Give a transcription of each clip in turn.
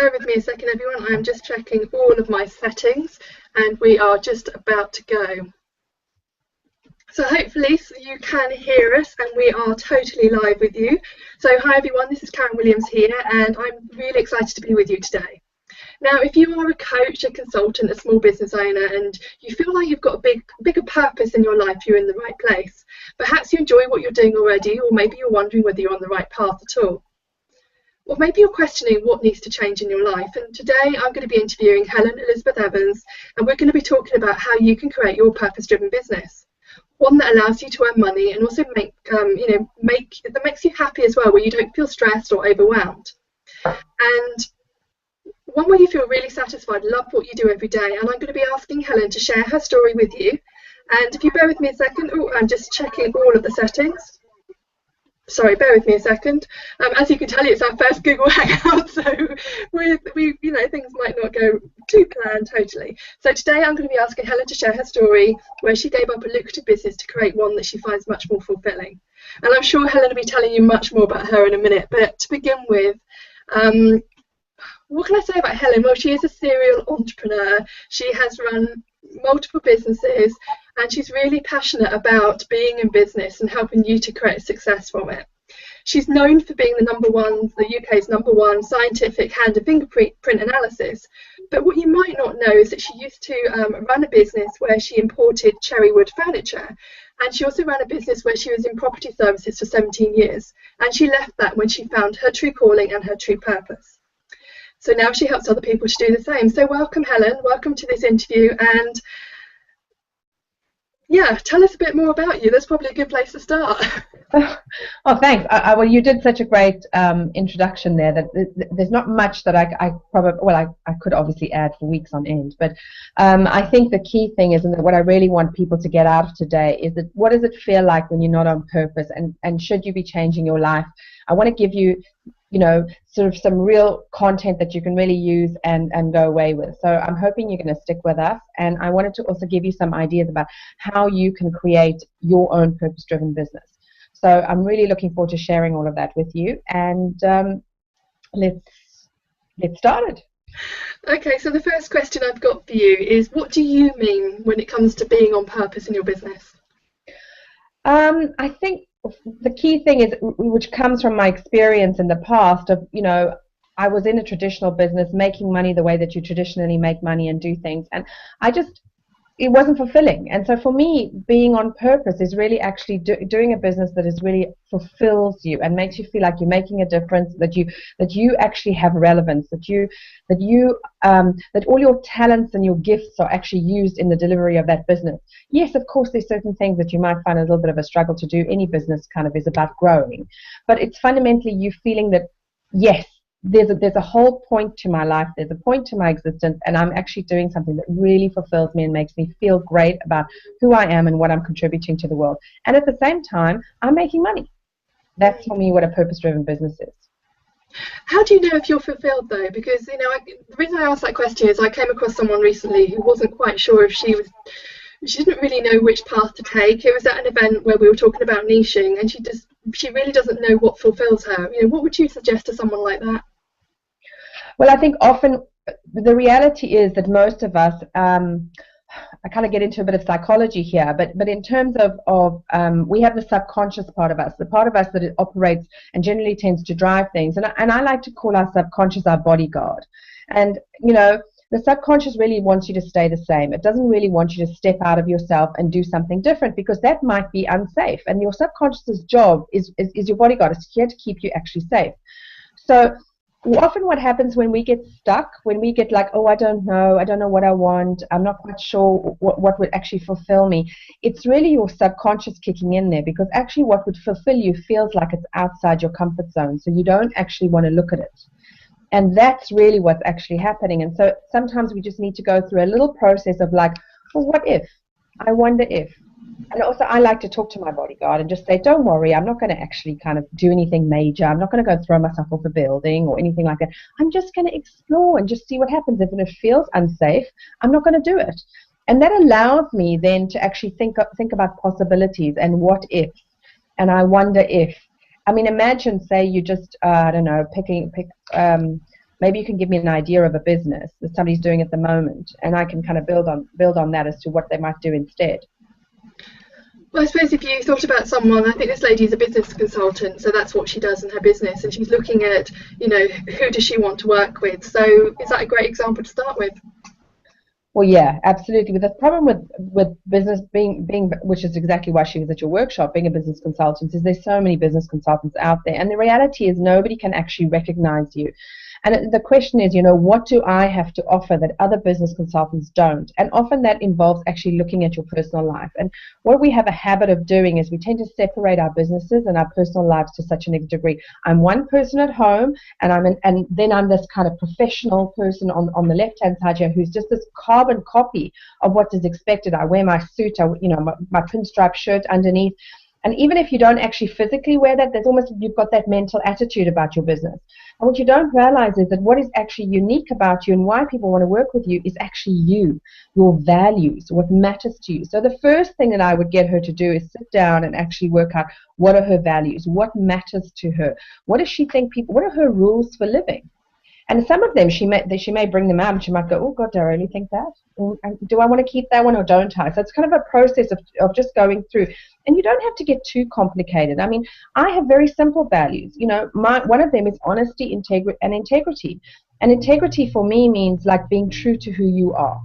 bear with me a second, everyone. I'm just checking all of my settings and we are just about to go. So hopefully you can hear us and we are totally live with you. So hi everyone, this is Karen Williams here and I'm really excited to be with you today. Now, if you are a coach, a consultant, a small business owner, and you feel like you've got a bigger purpose in your life, you're in the right place. Perhaps you enjoy what you're doing already, or maybe you're wondering whether you're on the right path at all. Or maybe you're questioning what needs to change in your life. And today I'm going to be interviewing Helen Elizabeth Evans, and we're going to be talking about how you can create your purpose-driven business. One that allows you to earn money and also that makes you happy as well, where you don't feel stressed or overwhelmed. And one where you feel really satisfied, love what you do every day. And I'm going to be asking Helen to share her story with you. And if you bear with me a second, I'm just checking all of the settings. Sorry, bear with me a second. As you can tell, it's our first Google Hangout, so things might not go to plan totally. So today I'm going to be asking Helen to share her story where she gave up a lucrative business to create one that she finds much more fulfilling. And I'm sure Helen will be telling you much more about her in a minute. But to begin with, what can I say about Helen? Well, she is a serial entrepreneur. She has run multiple businesses and she's really passionate about being in business and helping you to create success from it. She's known for being the UK's #1 scientific hand and fingerprint analysis. But what you might not know is that she used to run a business where she imported cherry wood furniture. And she also ran a business where she was in property services for 17 years. And she left that when she found her true calling and her true purpose. So now she helps other people to do the same. So welcome, Helen. Welcome to this interview. And yeah, tell us a bit more about you. That's probably a good place to start. Oh, thanks. Well, you did such a great introduction there that there's not much that I could obviously add for weeks on end. But I think the key thing is, and what I really want people to get out of today is that what does it feel like when you're not on purpose, and should you be changing your life? I want to give you sort of some real content that you can really use and go away with. So I'm hoping you're going to stick with us. And I wanted to also give you some ideas about how you can create your own purpose-driven business. So I'm really looking forward to sharing all of that with you. And let's get started. Okay, so the first question I've got for you is, what do you mean when it comes to being on purpose in your business? I think the key thing is, which comes from my experience in the past of, I was in a traditional business making money the way that you traditionally make money and do things, and it wasn't fulfilling. And so for me, being on purpose is really actually doing a business that is really fulfills you and makes you feel like you're making a difference, that you actually have relevance, that all your talents and your gifts are actually used in the delivery of that business. Yes, of course, there's certain things that you might find a little bit of a struggle to do. Any business kind of is about growing, but it's fundamentally you feeling that, yes, there's a whole point to my life, there's a point to my existence, and I'm actually doing something that really fulfills me and makes me feel great about who I am and what I'm contributing to the world. And at the same time, I'm making money. That's for me what a purpose-driven business is. How do you know if you're fulfilled, though? Because, the reason I asked that question is I came across someone recently who wasn't quite sure if she didn't really know which path to take. It was at an event where we were talking about niching, and she really doesn't know what fulfills her. What would you suggest to someone like that? Well, I think often the reality is that most of us, I kind of get into a bit of psychology here, but in terms of we have the subconscious part of us, the part of us that it operates and generally tends to drive things. And I like to call our subconscious our bodyguard. And, the subconscious really wants you to stay the same. It doesn't really want you to step out of yourself and do something different, because that might be unsafe. And your subconscious's job is your bodyguard. It's here to keep you actually safe. So often what happens when we get stuck, when we get like, oh, I don't know what I want, I'm not quite sure what would actually fulfill me, it's really your subconscious kicking in there, because actually what would fulfill you feels like it's outside your comfort zone, so you don't actually want to look at it. And that's really what's actually happening. And so sometimes we just need to go through a little process of like, well, what if? I wonder if. And also I like to talk to my bodyguard and just say, don't worry, I'm not going to actually kind of do anything major. I'm not going to go throw myself off a building or anything like that. I'm just going to explore and just see what happens. If it feels unsafe, I'm not going to do it. And that allows me then to actually think about possibilities and what if. And I wonder if. I mean, imagine, say, you just, maybe you can give me an idea of a business that somebody's doing at the moment, and I can kind of build on that as to what they might do instead. Well, I suppose if you thought about someone, I think this lady is a business consultant, so that's what she does in her business, and she's looking at, who does she want to work with? So is that a great example to start with? Well, yeah, absolutely. But the problem with business being, which is exactly why she was at your workshop, being a business consultant, is there's so many business consultants out there, and the reality is nobody can actually recognize you. And the question is, what do I have to offer that other business consultants don't? And often that involves actually looking at your personal life. And what we have a habit of doing is we tend to separate our businesses and our personal lives to such a degree. I'm one person at home, and then I'm this kind of professional person on the left-hand side here who's just this carbon copy of what is expected. I wear my suit, my pinstripe shirt underneath. And even if you don't actually physically wear that, you've got that mental attitude about your business. And what you don't realize is that what is actually unique about you and why people want to work with you is actually you, your values, what matters to you. So the first thing that I would get her to do is sit down and actually work out what are her values, what matters to her, what does she think what are her rules for living? And some of them she may bring them out and she might go, oh God, do I really think that? Do I want to keep that one or don't I? So it's kind of a process of just going through. And you don't have to get too complicated. I mean, I have very simple values. One of them is honesty, and integrity. And integrity for me means like being true to who you are.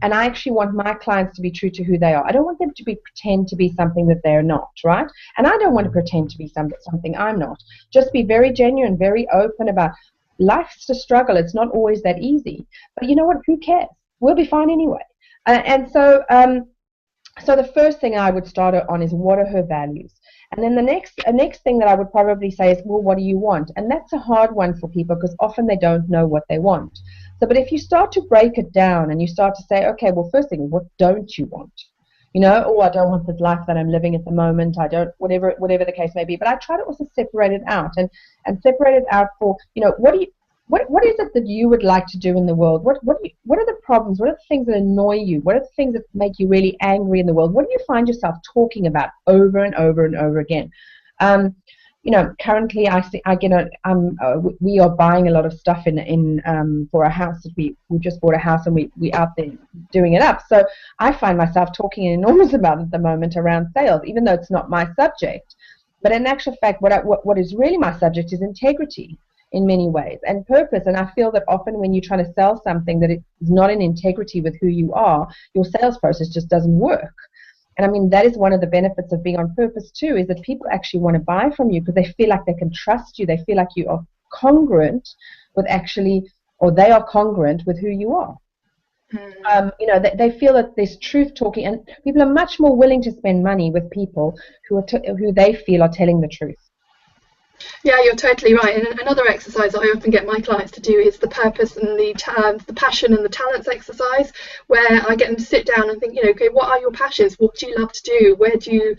And I actually want my clients to be true to who they are. I don't want them to pretend to be something that they're not, right? And I don't want to pretend to be something I'm not. Just be very genuine, very open about life's a struggle. It's not always that easy. But you know what? Who cares? We'll be fine anyway. So the first thing I would start her on is what are her values? And then the next thing that I would probably say is, well, what do you want? And that's a hard one for people because often they don't know what they want. But if you start to break it down and you start to say, okay, well, first thing, what don't you want? I don't want this life that I'm living at the moment. I don't, whatever the case may be. But I try to also separate it out and separate it out for, what is it that you would like to do in the world? What are the problems? What are the things that annoy you? What are the things that make you really angry in the world? What do you find yourself talking about over and over and over again? Currently we are buying a lot of stuff in for a house that we just bought a house and we out there doing it up. So I find myself talking an enormous amount at the moment around sales, even though it's not my subject. But in actual fact, what is really my subject is integrity in many ways and purpose. And I feel that often when you're trying to sell something that is not in integrity with who you are, your sales process just doesn't work. And I mean, that is one of the benefits of being on purpose too, is that people actually want to buy from you because they feel like they can trust you. They feel like you are congruent with they are congruent with who you are. They feel that there's truth talking, and people are much more willing to spend money with people who they feel are telling the truth. Yeah, you're totally right. And another exercise I often get my clients to do is the purpose and the passion and the talents exercise, where I get them to sit down and think, okay, what are your passions? What do you love to do? Where do you,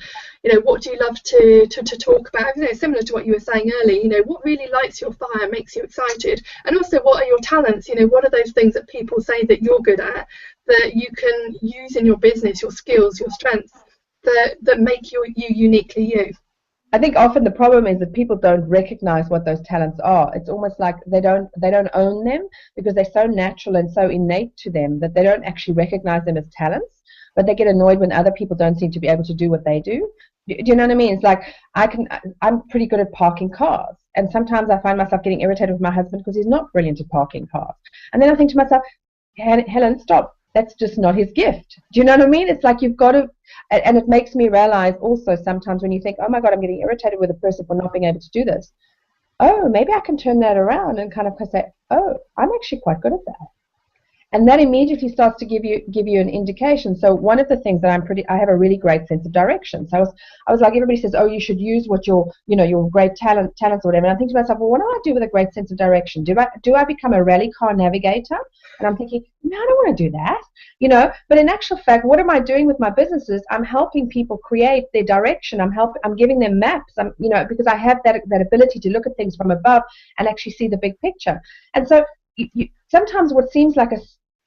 what do you love to talk about? Similar to what you were saying earlier, what really lights your fire, makes you excited? And also, what are your talents? What are those things that people say that you're good at, that you can use in your business, your skills, your strengths, that make you uniquely you? I think often the problem is that people don't recognize what those talents are. It's almost like they don't own them because they're so natural and so innate to them that they don't actually recognize them as talents, but they get annoyed when other people don't seem to be able to do what they do. Do you know what I mean? It's like I'm pretty good at parking cars, and sometimes I find myself getting irritated with my husband because he's not brilliant at parking cars. And then I think to myself, Helen, stop. That's just not his gift. Do you know what I mean? It's like you've got to, and it makes me realize also sometimes when you think, oh my God, I'm getting irritated with a person for not being able to do this. Oh, maybe I can turn that around and kind of say, oh, I'm actually quite good at that. And that immediately starts to give you an indication. So one of the things that I have a really great sense of direction. So I was like, everybody says, oh, you should use what your great talents or whatever. And I think to myself, well, what do I do with a great sense of direction? Do I become a rally car navigator? And I'm thinking, no, I don't want to do that. But in actual fact, what am I doing with my businesses? I'm helping people create their direction. I'm giving them maps. Because I have that ability to look at things from above and actually see the big picture. And so sometimes what seems like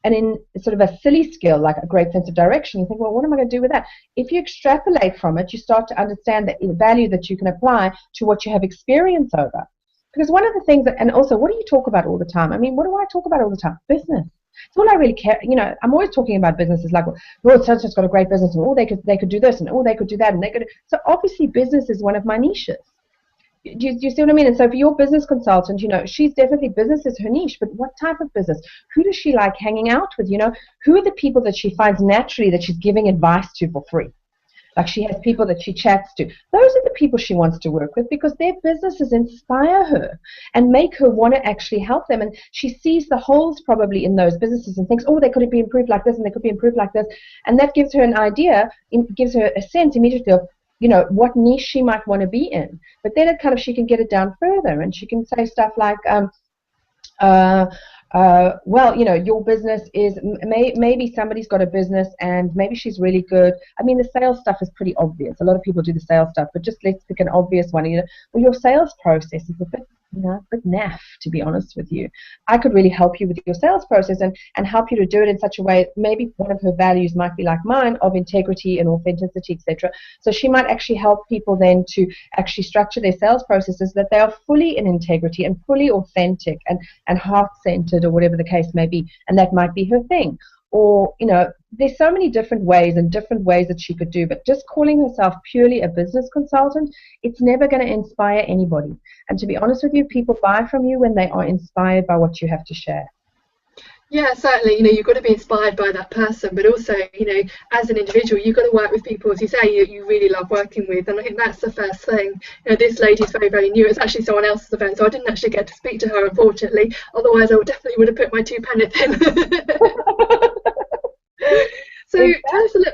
in sort of a silly skill, like a great sense of direction, you think, well, what am I going to do with that? If you extrapolate from it, you start to understand the value that you can apply to what you have experience over. Because one of the things that, and also, what do you talk about all the time? I mean, what do I talk about all the time? Business. It's all I really care. You know, I'm always talking about businesses like, oh, such got a great business, and oh, they could do this, and oh, they could do that, and they could. So obviously, business is one of my niches. Do you see what I mean? And so for your business consultant, you know, she's definitely, business is her niche, but what type of business? Who does she like hanging out with? You know, who are the people that she finds naturally that she's giving advice to for free? Like, she has people that she chats to. Those are the people she wants to work with, because their businesses inspire her and make her want to actually help them. And she sees the holes probably in those businesses and thinks, oh, they could be improved like this and they could be improved like this. And that gives her an idea, gives her a sense immediately of, you know, what niche she might want to be in. But then it kind of, she can get it down further, and she can say stuff like, well, you know, your business is, maybe somebody's got a business and maybe she's really good. I mean, the sales stuff is pretty obvious. A lot of people do the sales stuff, but just let's pick an obvious one. You know, well, your sales process is a bit, you know, a bit naff, to be honest with you. I could really help you with your sales process and help you to do it in such a way. Maybe one of her values might be like mine, of integrity and authenticity, etc. So she might actually help people then to actually structure their sales processes that they are fully in integrity and fully authentic and heart-centered, or whatever the case may be, and that might be her thing. Or, you know, there's so many different ways that she could do, but just calling herself purely a business consultant, it's never going to inspire anybody. And to be honest with you, people buy from you when they are inspired by what you have to share. Yeah, certainly. You know, you've got to be inspired by that person, but also, you know, as an individual, you've got to work with people, as you say, you really love working with. And I think that's the first thing. You know, this lady's very, very new. It's actually someone else's event, so I didn't actually get to speak to her, unfortunately. Otherwise, I definitely would have put my 2 pence in. So exactly.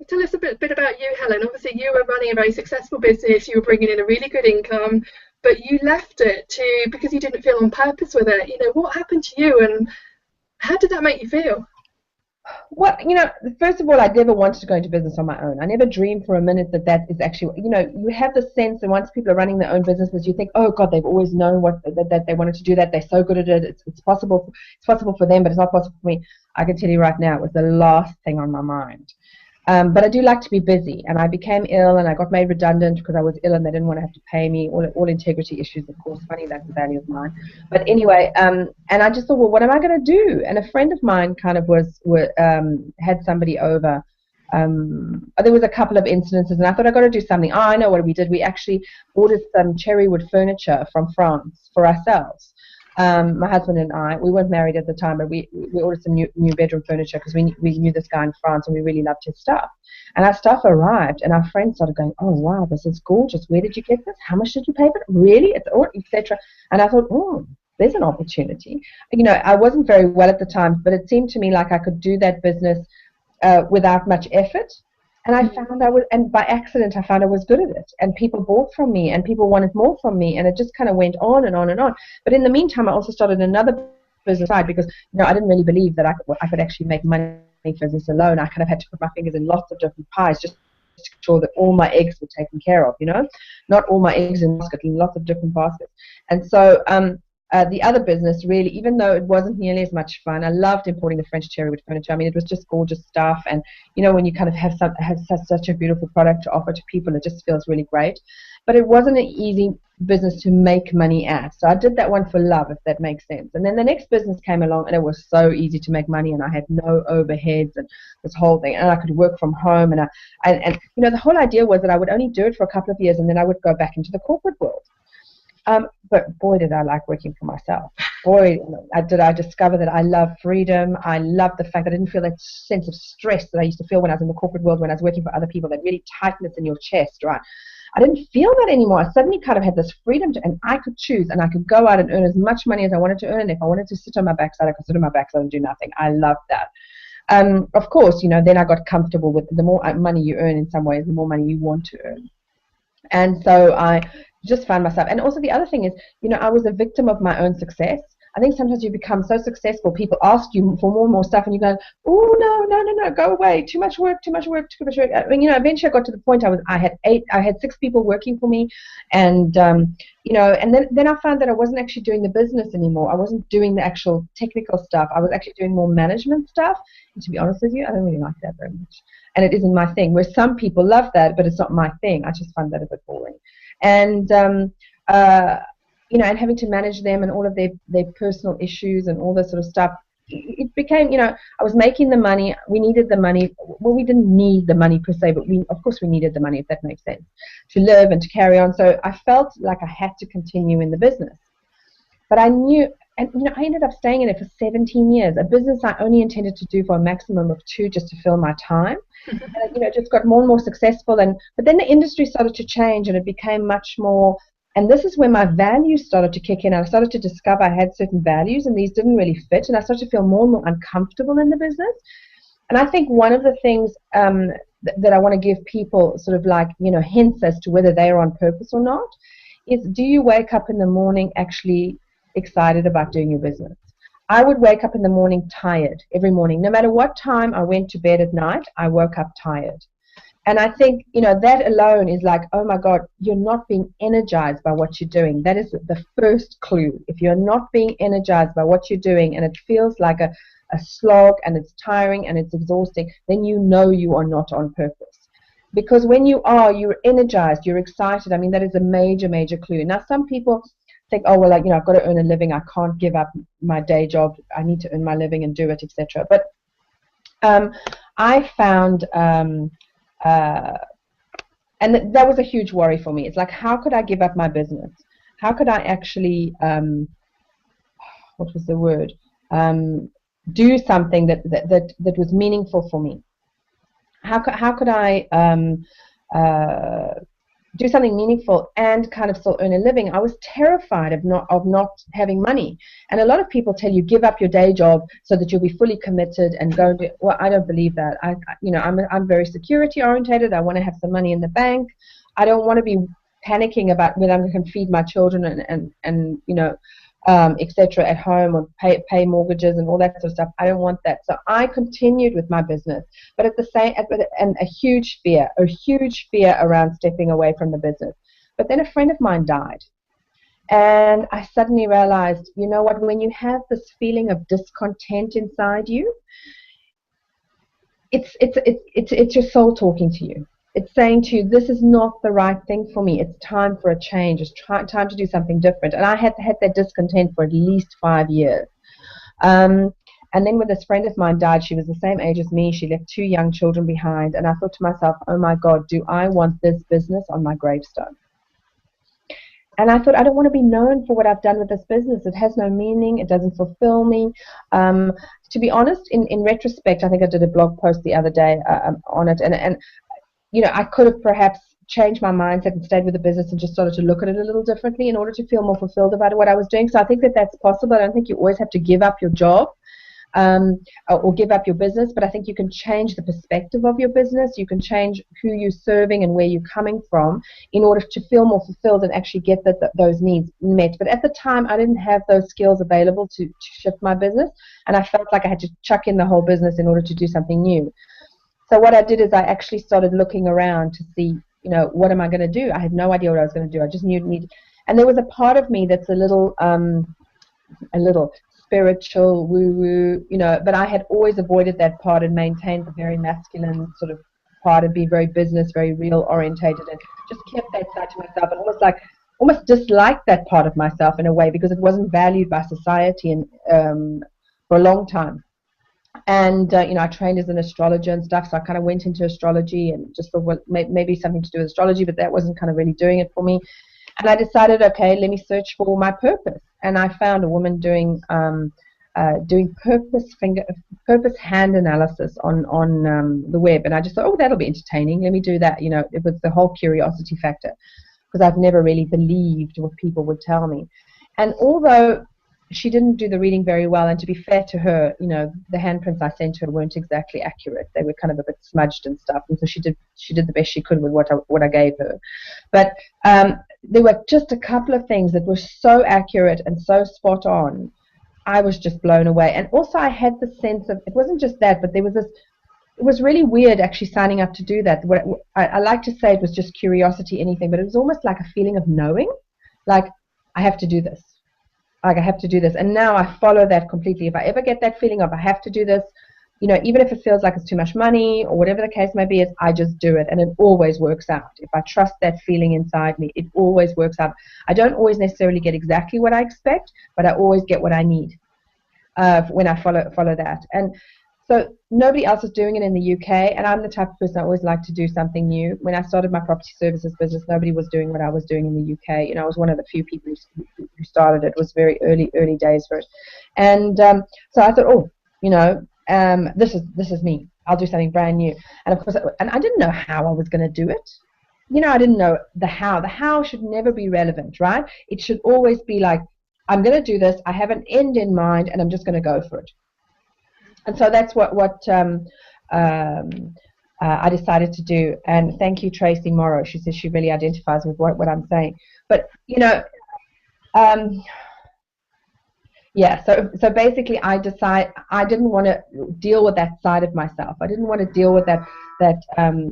Tell us a bit about you, Helen. Obviously, you were running a very successful business. You were bringing in a really good income, but you left it because you didn't feel on purpose with it. You know, what happened to you, and how did that make you feel? Well, you know, first of all, I never wanted to go into business on my own. I never dreamed for a minute that is actually, you know, you have the sense, and once people are running their own businesses, you think, oh God, they've always known that they wanted to do that. They're so good at it. It's possible. It's possible for them, but it's not possible for me. I can tell you right now, it was the last thing on my mind. But I do like to be busy, and I became ill, and I got made redundant because I was ill, and they didn't want to have to pay me. All integrity issues, of course. Funny, that's a value of mine. But anyway, and I just thought, well, what am I going to do? And a friend of mine kind of had somebody over. There was a couple of incidences, and I thought, I got to do something. Oh, I know what we did. We actually ordered some cherry wood furniture from France for ourselves. My husband and I, we weren't married at the time, but we ordered some new bedroom furniture because we knew this guy in France, and we really loved his stuff. And our stuff arrived, and our friends started going, oh wow, this is gorgeous. Where did you get this? How much did you pay for it? Really? It's all, etc. And I thought, oh, there's an opportunity. You know, I wasn't very well at the time, but it seemed to me like I could do that business without much effort. And I found and by accident, I found I was good at it. And people bought from me, and people wanted more from me, and it just kind of went on and on and on. But in the meantime, I also started another business side because, you know, I didn't really believe that I could actually make money for business alone. I kind of had to put my fingers in lots of different pies just to make sure that all my eggs were taken care of, you know. Not all my eggs in a basket, lots of different baskets. And so the other business, really, even though it wasn't nearly as much fun, I loved importing the French cherry wood furniture. I mean, it was just gorgeous stuff. And, you know, when you kind of have such a beautiful product to offer to people, it just feels really great. But it wasn't an easy business to make money at. So I did that one for love, if that makes sense. And then the next business came along, and it was so easy to make money, and I had no overheads and this whole thing. And I could work from home. And you know, the whole idea was that I would only do it for a couple of years, and then I would go back into the corporate world. But boy, did I like working for myself. Boy, did I discover that I love freedom. I love the fact that I didn't feel that sense of stress that I used to feel when I was in the corporate world, when I was working for other people, that really tightness in your chest, right? I didn't feel that anymore. I suddenly kind of had this freedom and I could choose, and I could go out and earn as much money as I wanted to earn. And if I wanted to sit on my backside, I could sit on my backside and do nothing. I loved that. Of course, you know, then I got comfortable with the more money you earn in some ways, the more money you want to earn. And so I just found myself, and also the other thing is, you know, I was a victim of my own success. I think sometimes you become so successful, people ask you for more and more stuff, and you go, oh no, go away, too much work. I mean, you know, eventually I got to the point I had 6 people working for me, and you know, and then I found that I wasn't actually doing the business anymore. I wasn't doing the actual technical stuff. I was actually doing more management stuff. And to be honest with you, I don't really like that very much. And it isn't my thing. Where some people love that, but it's not my thing. I just find that a bit boring. And and having to manage them and all of their personal issues and all this sort of stuff. It became, I was making the money. We needed the money. Well, we didn't need the money per se, but of course we needed the money, if that makes sense, to live and to carry on. So I felt like I had to continue in the business. But I knew, and I ended up staying in it for 17 years, a business I only intended to do for a maximum of 2 just to fill my time. And it just got more and more successful. But then the industry started to change, and it became much more. And this is where my values started to kick in. I started to discover I had certain values, and these didn't really fit. And I started to feel more and more uncomfortable in the business. And I think one of the things that I want to give people sort of like, hints as to whether they're on purpose or not is, do you wake up in the morning actually excited about doing your business? I would wake up in the morning tired every morning. No matter what time I went to bed at night, I woke up tired. And I think, that alone is like, oh my God, you're not being energized by what you're doing. That is the first clue. If you're not being energized by what you're doing and it feels like a slog and it's tiring and it's exhausting, then you know you are not on purpose. Because when you are, you're energized, you're excited. I mean, that is a major, major clue. Now, some people think, oh, well, I've got to earn a living. I can't give up my day job. I need to earn my living and do it, etc. But I found... and that was a huge worry for me. It's like, how could I give up my business? How could I actually, what was the word? Do something that was meaningful for me? How could I do something meaningful and kind of still earn a living? I was terrified of not having money. And a lot of people tell you, give up your day job so that you'll be fully committed and go do. Well, I don't believe that. I'm very security orientated. I want to have some money in the bank. I don't want to be panicking about whether I can feed my children and etc. at home, or pay mortgages and all that sort of stuff. I don't want that. So I continued with my business, but at the same, and a huge fear around stepping away from the business. But then a friend of mine died, and I suddenly realized, you know what? When you have this feeling of discontent inside you, it's your soul talking to you. It's saying to you, this is not the right thing for me. It's time for a change. It's time to do something different. And I had that discontent for at least 5 years. And then when this friend of mine died, she was the same age as me. She left 2 young children behind. And I thought to myself, oh my God, do I want this business on my gravestone? And I thought, I don't want to be known for what I've done with this business. It has no meaning. It doesn't fulfill me. To be honest, in retrospect, I think I did a blog post the other day on it. And I could have perhaps changed my mindset and stayed with the business and just started to look at it a little differently in order to feel more fulfilled about what I was doing. So I think that's possible. I don't think you always have to give up your job or give up your business, but I think you can change the perspective of your business. You can change who you're serving and where you're coming from in order to feel more fulfilled and actually get those needs met. But at the time, I didn't have those skills available to shift my business, and I felt like I had to chuck in the whole business in order to do something new. So what I did is I actually started looking around to see, what am I going to do? I had no idea what I was going to do. I just knew and there was a part of me that's a little spiritual, woo-woo, but I had always avoided that part and maintained the very masculine sort of part and be very business, very real orientated, and just kept that side to myself and almost disliked that part of myself in a way because it wasn't valued by society and for a long time. And I trained as an astrologer and stuff, so I kind of went into astrology and just thought, well, maybe something to do with astrology, but that wasn't kind of really doing it for me. And I decided, okay, let me search for my purpose. And I found a woman doing purpose hand analysis on the web, and I just thought, oh, that'll be entertaining. Let me do that. It was the whole curiosity factor because I've never really believed what people would tell me. And although she didn't do the reading very well, and to be fair to her, the handprints I sent her weren't exactly accurate. They were kind of a bit smudged and stuff, and so she did the best she could with what I gave her. But there were just a couple of things that were so accurate and so spot on. I was just blown away. And also I had the sense of, it wasn't just that, but there was this, it was really weird actually signing up to do that. I like to say it was just curiosity, anything, but it was almost like a feeling of knowing, like I have to do this. Like I have to do this, and now I follow that completely. If I ever get that feeling of I have to do this, even if it feels like it's too much money or whatever the case may be, is I just do it, and it always works out. If I trust that feeling inside me, it always works out. I don't always necessarily get exactly what I expect, but I always get what I need when I follow that. And so nobody else is doing it in the UK, and I'm the type of person I always like to do something new. When I started my property services business, nobody was doing what I was doing in the UK. I was one of the few people who started it. It was very early days for it. And so I thought, this is me. I'll do something brand new. And of course, and I didn't know how I was going to do it. I didn't know the how. The how should never be relevant, right? It should always be like, I'm going to do this. I have an end in mind, and I'm just going to go for it. And so that's what I decided to do. And thank you, Tracy Morrow. She says she really identifies with what I'm saying. But so basically, I didn't want to deal with that side of myself. I didn't want to deal with that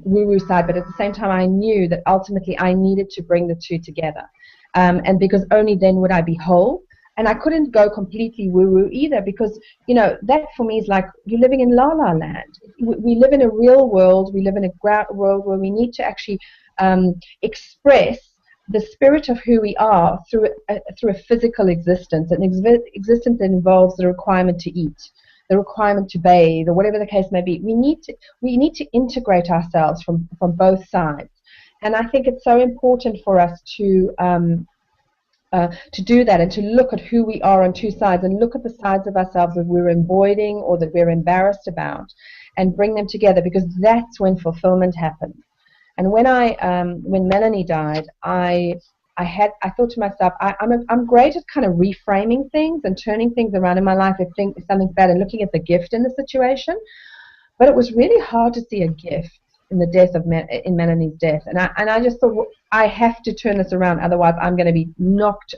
woo-woo side. But at the same time, I knew that ultimately I needed to bring the two together, and because only then would I be whole. And I couldn't go completely woo-woo either, because, that for me is like you're living in la-la land. We live in a real world. We live in a world where we need to actually express the spirit of who we are through a physical existence, an existence that involves the requirement to eat, the requirement to bathe, or whatever the case may be. We need to integrate ourselves from both sides. And I think it's so important for us to do that, and to look at who we are on two sides, and look at the sides of ourselves that we're avoiding or that we're embarrassed about, and bring them together, because that's when fulfillment happens. And when Melanie died, I thought to myself, I'm great at kind of reframing things and turning things around in my life if something's bad, and looking at the gift in the situation. But it was really hard to see a gift in the death of in Melanie's death, and I just thought, well, I have to turn this around, otherwise I'm going to be knocked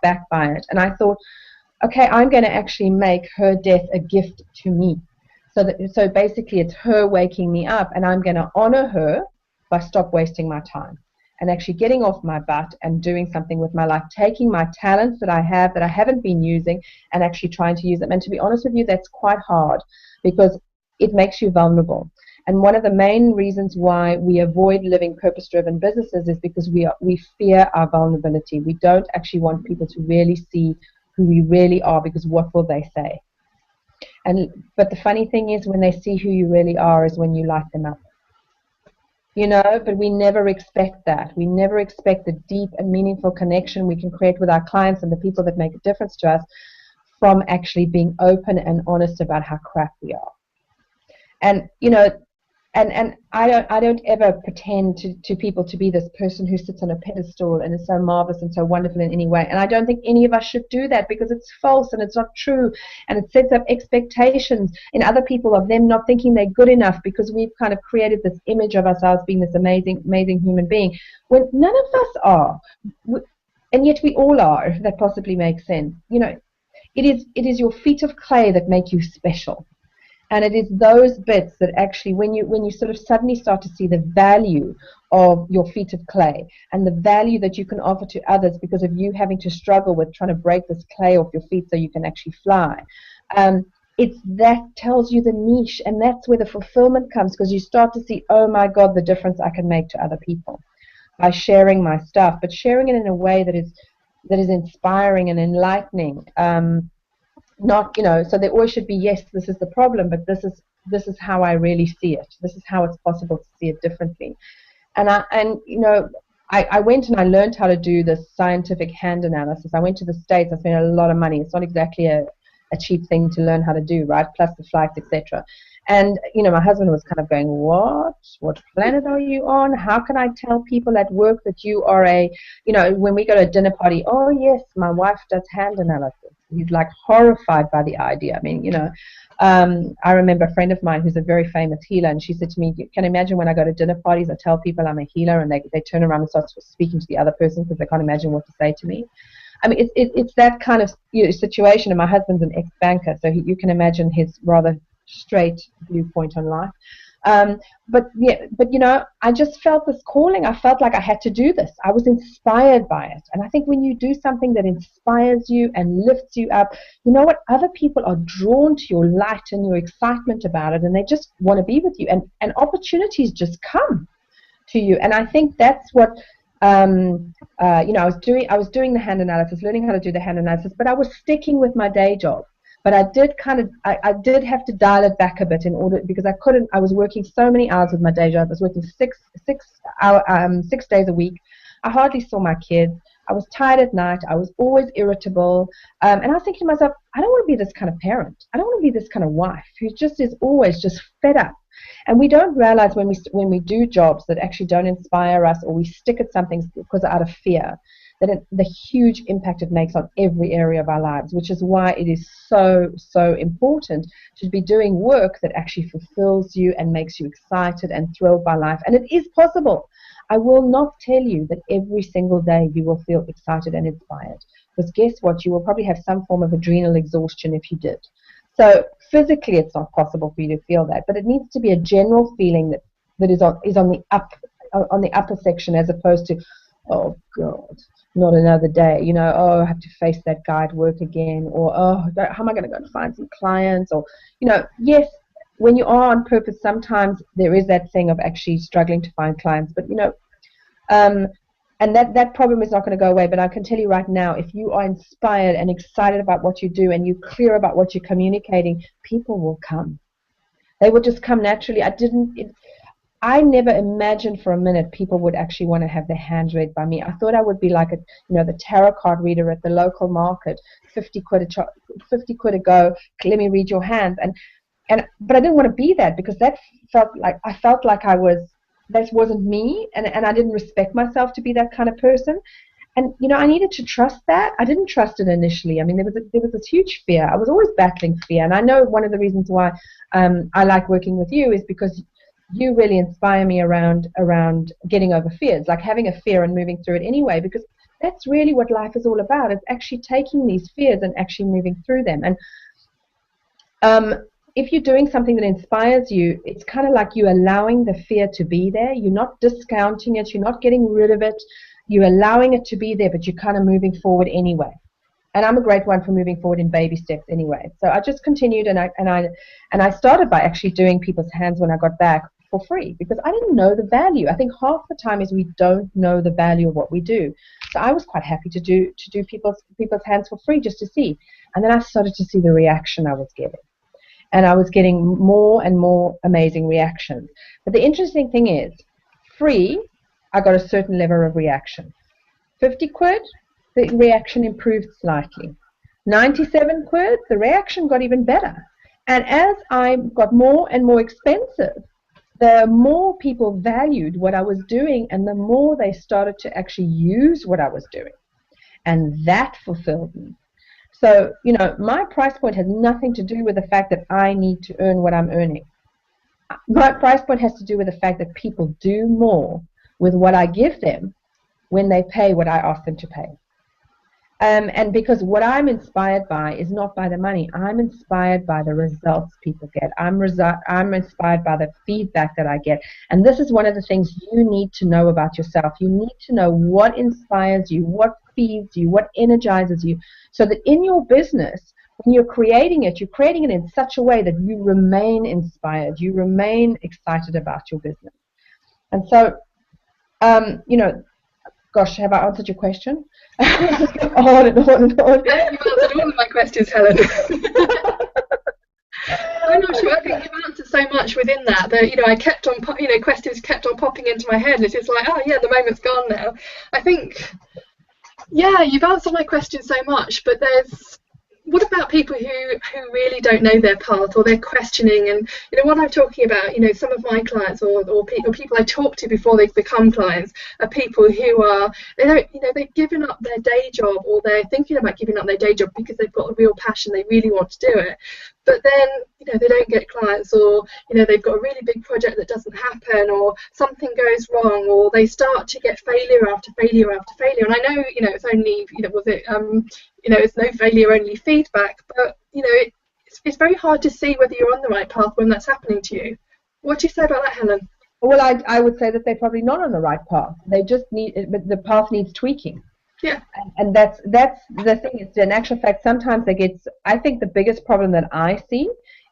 back by it. And I thought, okay, I'm going to actually make her death a gift to me. So basically, it's her waking me up, and I'm going to honor her by stop wasting my time and actually getting off my butt and doing something with my life, taking my talents that I have that I haven't been using and actually trying to use them. And to be honest with you, that's quite hard, because it makes you vulnerable. And one of the main reasons why we avoid living purpose-driven businesses is because we fear our vulnerability. We don't actually want people to really see who we really are, because what will they say? But the funny thing is, when they see who you really are is when you light them up. But we never expect that. We never expect the deep and meaningful connection we can create with our clients and the people that make a difference to us from actually being open and honest about how crap we are. And and I don't ever pretend to people to be this person who sits on a pedestal and is so marvelous and so wonderful in any way. And I don't think any of us should do that, because it's false and it's not true, and it sets up expectations in other people of them not thinking they're good enough, because we've kind of created this image of ourselves being this amazing human being, when none of us are, and yet we all are, if that possibly makes sense. It is your feet of clay that make you special. And it is those bits that actually, when you sort of suddenly start to see the value of your feet of clay and the value that you can offer to others because of you having to struggle with trying to break this clay off your feet so you can actually fly, it's that tells you the niche, and that's where the fulfillment comes, because you start to see, oh my God, the difference I can make to other people by sharing my stuff, but sharing it in a way that is inspiring and enlightening. Not, so there always should be, yes, this is the problem, but this is how I really see it. This is how it's possible to see it differently. And I went and I learned how to do this scientific hand analysis. I went to the States. I spent a lot of money. It's not exactly a cheap thing to learn how to do, right? Plus the flights, etc. And my husband was kind of going, what planet are you on? How can I tell people at work that you are when we go to a dinner party, oh yes, my wife does hand analysis. He's like horrified by the idea. I mean, I remember a friend of mine who's a very famous healer, and she said to me, can you imagine when I go to dinner parties, I tell people I'm a healer, and they turn around and start speaking to the other person because they can't imagine what to say to me. I mean, it's that kind of situation, and my husband's an ex-banker, so you can imagine his rather straight viewpoint on life. But yeah, but you know, I just felt this calling. I felt like I had to do this. I was inspired by it. And I think when you do something that inspires you and lifts you up, you know what? Other people are drawn to your light and your excitement about it, and they just want to be with you. And opportunities just come to you. And I think that's what you know, I was doing the hand analysis, learning how to do the hand analysis, but I was sticking with my day job. But I did I did have to dial it back a bit in order, because I was working so many hours with my day job. I was working 6 days a week. I hardly saw my kids. I was tired at night. I was always irritable. And I was thinking to myself, I don't want to be this kind of parent. I don't want to be this kind of wife who just is always just fed up. And we don't realize when we do jobs that actually don't inspire us, or we stick at something because out of fear, that the huge impact it makes on every area of our lives, which is why it is so, so important to be doing work that actually fulfills you and makes you excited and thrilled by life. And it is possible. I will not tell you that every single day you will feel excited and inspired, because guess what? You will probably have some form of adrenal exhaustion if you did. So physically it's not possible for you to feel that, but it needs to be a general feeling that is on the upper section, as opposed to, oh God, not another day, you know, oh, I have to face that guy at work again, or oh, how am I going to go and find some clients? Or, you know, yes, when you are on purpose, sometimes there is that thing of actually struggling to find clients, but you know, and that problem is not going to go away. But I can tell you right now, if you are inspired and excited about what you do, and you're clear about what you're communicating, people will come. They will just come naturally. I never imagined for a minute people would actually want to have their hands read by me. I thought I would be like the tarot card reader at the local market, 50 quid a go, let me read your hands. But I didn't want to be that, because that felt like that wasn't me, and I didn't respect myself to be that kind of person. And you know, I needed to trust that. I didn't trust it initially. I mean, there was this huge fear. I was always battling fear, and I know one of the reasons why I like working with you is because you really inspire me around getting over fears, like having a fear and moving through it anyway, because that's really what life is all about. It's actually taking these fears and actually moving through them. And if you're doing something that inspires you, it's kind of like you're allowing the fear to be there. You're not discounting it. You're not getting rid of it. You're allowing it to be there, but you're kind of moving forward anyway. And I'm a great one for moving forward in baby steps anyway. So I just continued, and I started by actually doing people's hands when I got back for free, because I didn't know the value. I think half the time is we don't know the value of what we do. So I was quite happy to do people's hands for free, just to see. And then I started to see the reaction I was getting. And I was getting more and more amazing reactions. But the interesting thing is, free, I got a certain level of reaction. 50 quid, the reaction improved slightly. 97 quid, the reaction got even better. And as I got more and more expensive, the more people valued what I was doing, and the more they started to actually use what I was doing. And that fulfilled me. So, you know, my price point has nothing to do with the fact that I need to earn what I'm earning. My price point has to do with the fact that people do more with what I give them when they pay what I ask them to pay. And because what I'm inspired by is not by the money. I'm inspired by the results people get. I'm inspired by the feedback that I get. And this is one of the things you need to know about yourself. You need to know what inspires you, what feeds you, what energizes you, so that in your business, when you're creating it in such a way that you remain inspired, you remain excited about your business. And so, you know, gosh, have I answered your question? On and on and on. Yeah, you've answered all of my questions, Helen. I'm not sure. I think you've answered so much within that you know, I kept on, you know, questions kept on popping into my head, and it's just like, oh yeah, the moment's gone now. I think, yeah, you've answered my question so much, but what about people who really don't know their path, or they're questioning? And you know what I'm talking about, you know, some of my clients or people I talk to before they've become clients are people who are, they don't, you know, they've given up their day job, or they're thinking about giving up their day job because they've got a real passion, they really want to do it, but then, you know, they don't get clients, or you know, they've got a really big project that doesn't happen, or something goes wrong, or they start to get failure after failure after failure. And I know, you know, it's only, you know, you know, it's no failure, only feedback, but you know, it's very hard to see whether you're on the right path when that's happening to you. What do you say about that, Helen? Well, I would say that they're probably not on the right path. They just need, but the path needs tweaking. Yeah. And that's the thing. Is, in actual fact, sometimes they get. I think the biggest problem that I see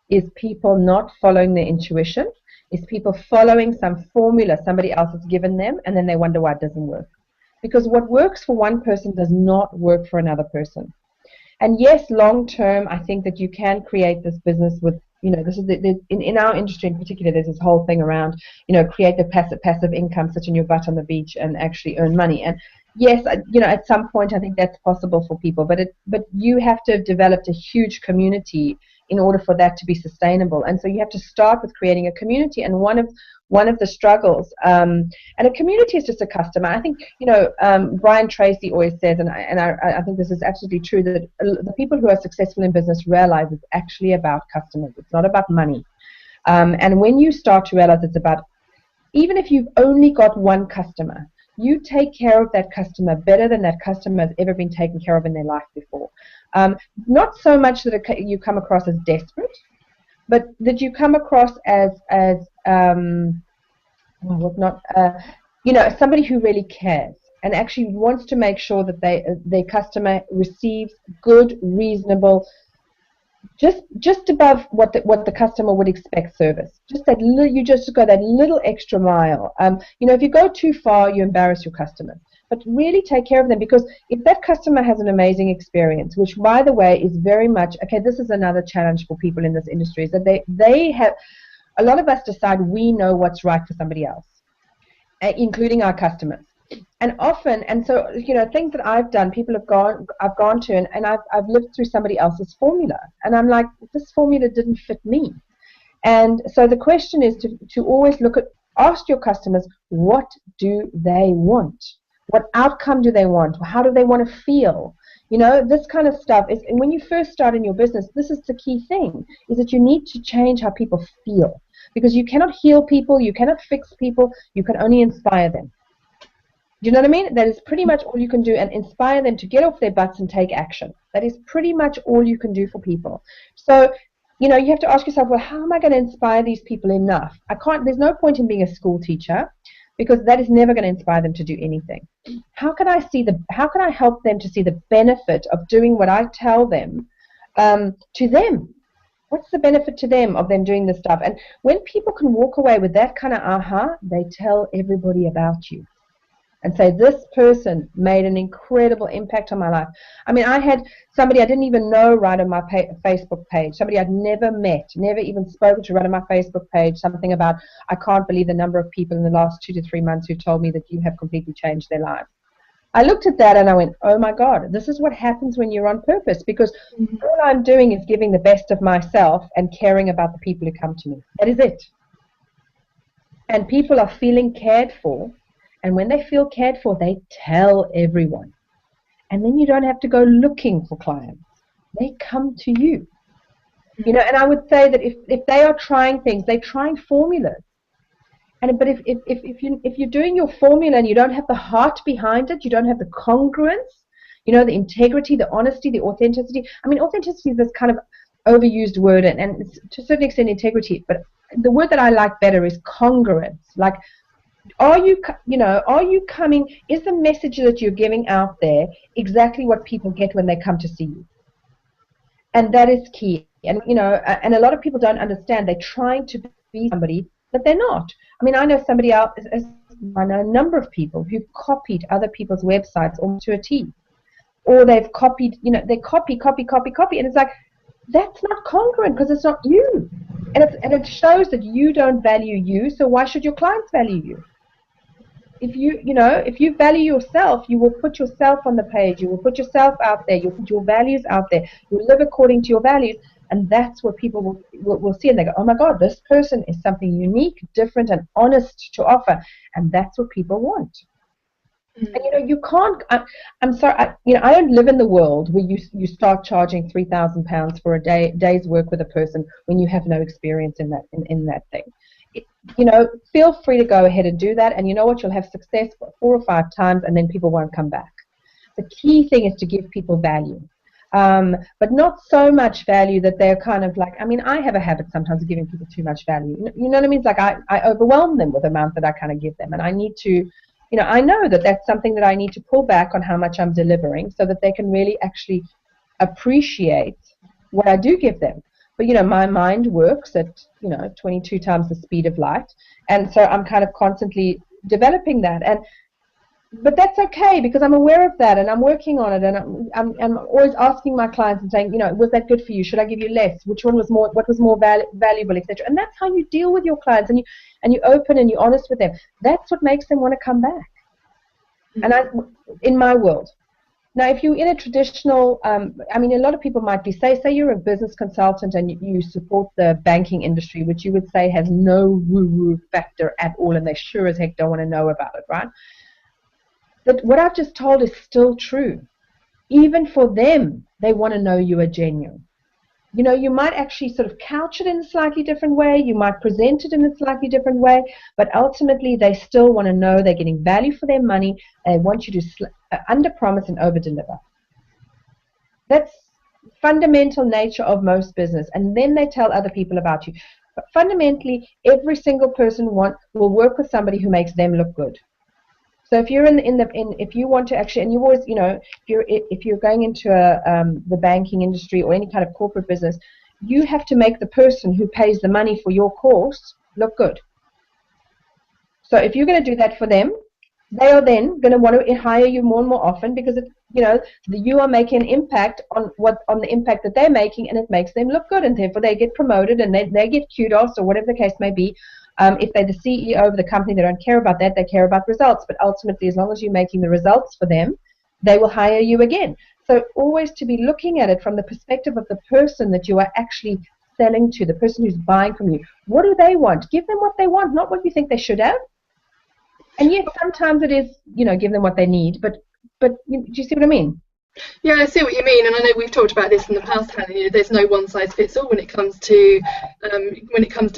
is people not following their intuition. Is people following some formula somebody else has given them, and then they wonder why it doesn't work. Because what works for one person does not work for another person. And yes, long term, I think that you can create this business with, this is in our industry in particular. There's this whole thing around, create the passive income, sit in your butt on the beach, and actually earn money. And yes, at some point, I think that's possible for people. But you have to have developed a huge community in order for that to be sustainable. And so you have to start with creating a community. And one of the struggles, and a community is just a customer. I think, Brian Tracy always says, and I think this is absolutely true, that the people who are successful in business realize it's actually about customers. It's not about money. And when you start to realize it's about, even if you've only got one customer, you take care of that customer better than that customer has ever been taken care of in their life before. Not so much that you come across as desperate, but that you come across as somebody who really cares and actually wants to make sure that their customer receives good, reasonable, just above what the customer would expect service. Just that little, you just go that little extra mile. If you go too far, you embarrass your customers. But really take care of them, because if that customer has an amazing experience, which by the way is very much, okay, this is another challenge for people in this industry, is that they have, a lot of us decide we know what's right for somebody else, including our customers. And often, and so, things that I've done, I've gone to, and I've lived through somebody else's formula. And I'm like, this formula didn't fit me. And so the question is to always ask your customers, what do they want? What outcome do they want? How do they want to feel? This kind of stuff is, and when you first start in your business, this is the key thing, is that you need to change how people feel. Because you cannot heal people, you cannot fix people, you can only inspire them. Do you know what I mean? That is pretty much all you can do, and inspire them to get off their butts and take action. That is pretty much all you can do for people. So, you have to ask yourself, well, how am I going to inspire these people enough? There's no point in being a school teacher, because that is never going to inspire them to do anything. How can I help them to see the benefit of doing what I tell them to them? What's the benefit to them of them doing this stuff? And when people can walk away with that kind of they tell everybody about you and say, this person made an incredible impact on my life. I mean, I had somebody I didn't even know right on my Facebook page, somebody I'd never met, never even spoken to, right on my Facebook page, something about, I can't believe the number of people in the last 2 to 3 months who told me that you have completely changed their lives. I looked at that and I went, oh my God, this is what happens when you're on purpose, because all I'm doing is giving the best of myself and caring about the people who come to me. That is it. And people are feeling cared for. And when they feel cared for, they tell everyone. And then you don't have to go looking for clients. They come to you. And I would say that if they are trying things, they're trying formulas. But if you're doing your formula and you don't have the heart behind it, you don't have the congruence, the integrity, the honesty, the authenticity. I mean, authenticity is this kind of overused word, and it's to a certain extent integrity. But the word that I like better is congruence. Like, are you coming, is the message that you're giving out there exactly what people get when they come to see you? And that is key. And, and a lot of people don't understand. They're trying to be somebody that they're not. I mean, I know somebody else, I know a number of people who've copied other people's websites almost to a T. Or they've copied, they copy. And it's like, that's not congruent, because it's not you. And it shows that you don't value you, so why should your clients value you? If you value yourself, you will put yourself on the page, you will put yourself out there, you'll put your values out there, you'll live according to your values, and that's what people will see, and they go, oh my God, this person is something unique, different, and honest to offer, and that's what people want. And you can't. I'm sorry. I don't live in the world where you start charging £3,000 for a day's work with a person when you have no experience in that thing. Feel free to go ahead and do that, and you know what? You'll have success 4 or 5 times, and then people won't come back. The key thing is to give people value. but not so much value that they're kind of like, I mean, I have a habit sometimes of giving people too much value. You know what I mean? It's like I overwhelm them with the amount that I kind of give them, and I need to, you know, I know that that's something that I need to pull back on how much I'm delivering so that they can really actually appreciate what I do give them. But, you know, my mind works at, you know, 22 times the speed of light, and so I'm kind of constantly developing that. But that's okay because I'm aware of that and I'm working on it, and I'm always asking my clients and saying, you know, was that good for you? Should I give you less? Which one was more? What was more valuable, etc. And that's how you deal with your clients, and you open and you're honest with them. That's what makes them want to come back. And in my world. Now, if you're in a traditional, I mean, a lot of people might be, say you're a business consultant and you support the banking industry, which you would say has no woo-woo factor at all, and they sure as heck don't want to know about it, right? But what I've just told is still true. Even for them, they want to know you are genuine. You know, you might actually sort of couch it in a slightly different way. You might present it in a slightly different way. But ultimately, they still want to know they're getting value for their money. They want you to under-promise and over-deliver. That's fundamental nature of most business. And then they tell other people about you. But fundamentally, every single person will work with somebody who makes them look good. So if you're if you want to actually, and you always, you know, if you're going into the banking industry or any kind of corporate business, you have to make the person who pays the money for your course look good. So if you're going to do that for them, they are then going to want to hire you more and more often because you know you are making an impact on the impact that they're making, and it makes them look good, and therefore they get promoted and they get kudos or whatever the case may be. If they're the CEO of the company, they don't care about that. They care about results. But ultimately, as long as you're making the results for them, they will hire you again. So always to be looking at it from the perspective of the person that you are actually selling to, the person who's buying from you. What do they want? Give them what they want, not what you think they should have. And yet sometimes it is, you know, give them what they need. But do you see what I mean? Yeah, I see what you mean, and I know we've talked about this in the past, Helen. You know, there's no one size fits all when it comes to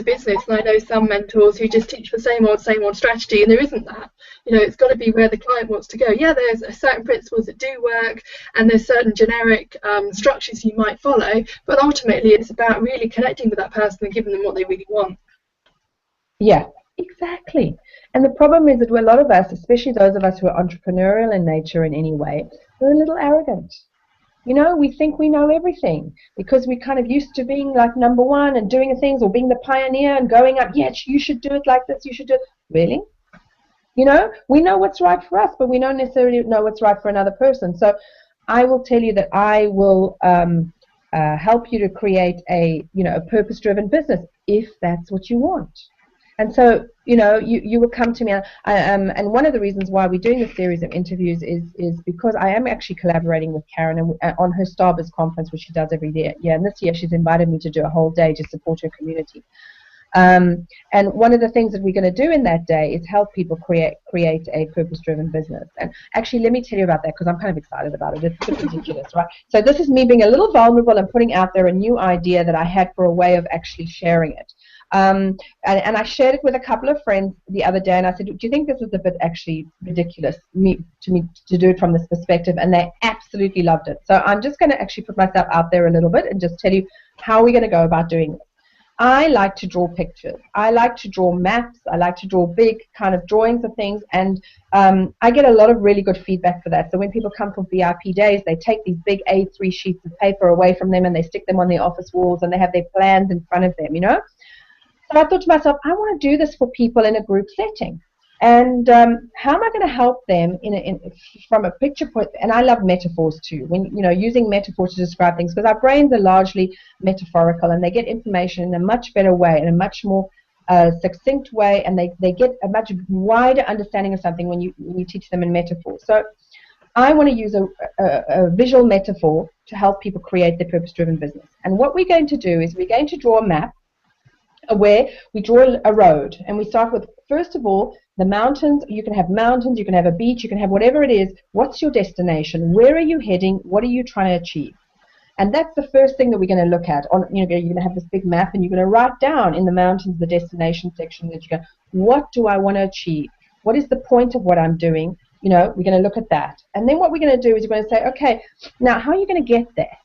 business. And I know some mentors who just teach the same old strategy, and there isn't that. You know, it's got to be where the client wants to go. Yeah, there's certain principles that do work, and there's certain generic structures you might follow, but ultimately it's about really connecting with that person and giving them what they really want. Yeah, exactly. And the problem is that a lot of us, especially those of us who are entrepreneurial in nature in any way, we're a little arrogant. You know, we think we know everything because we're kind of used to being like number one and doing things, or being the pioneer and going up, yeah, you should do it like this, you should do it. Really? You know, we know what's right for us, but we don't necessarily know what's right for another person. So I will tell you that I will help you to create a purpose-driven business if that's what you want. And so, you know, you will come to me, and one of the reasons why we're doing this series of interviews is because I am actually collaborating with Karen on her Starbucks conference, which she does every year. Yeah, and this year she's invited me to do a whole day to support her community. And one of the things that we're going to do in that day is help people create a purpose-driven business. And actually, let me tell you about that because I'm kind of excited about it. It's a bit ridiculous, right? So this is me being a little vulnerable and putting out there a new idea that I had for a way of actually sharing it. And I shared it with a couple of friends the other day, and I said, do you think this is a bit actually ridiculous to do it from this perspective? And they absolutely loved it. So I'm just going to actually put myself out there a little bit and just tell you how we're going to go about doing it. I like to draw pictures. I like to draw maps. I like to draw big kind of drawings of things, and I get a lot of really good feedback for that. So when people come for VIP days, they take these big A3 sheets of paper away from them and they stick them on their office walls, and they have their plans in front of them, you know. So I thought to myself, I want to do this for people in a group setting. And how am I going to help them from a picture point? And I love metaphors too. When using metaphors to describe things, because our brains are largely metaphorical, and they get information in a much better way, in a much more succinct way, and they get a much wider understanding of something when you teach them in metaphors. So I want to use a visual metaphor to help people create their purpose-driven business. And what we're going to do is we're going to draw a map where we draw a road, and we start with, first of all, the mountains. You can have mountains, you can have a beach, you can have whatever it is. What's your destination? Where are you heading? What are you trying to achieve? And that's the first thing that we're going to look at. You're going to have this big map, and you're going to write down in the mountains, the destination section, that you go, what do I want to achieve? What is the point of what I'm doing? We're going to look at that. And then what we're going to do is we're going to say, okay, now how are you going to get there?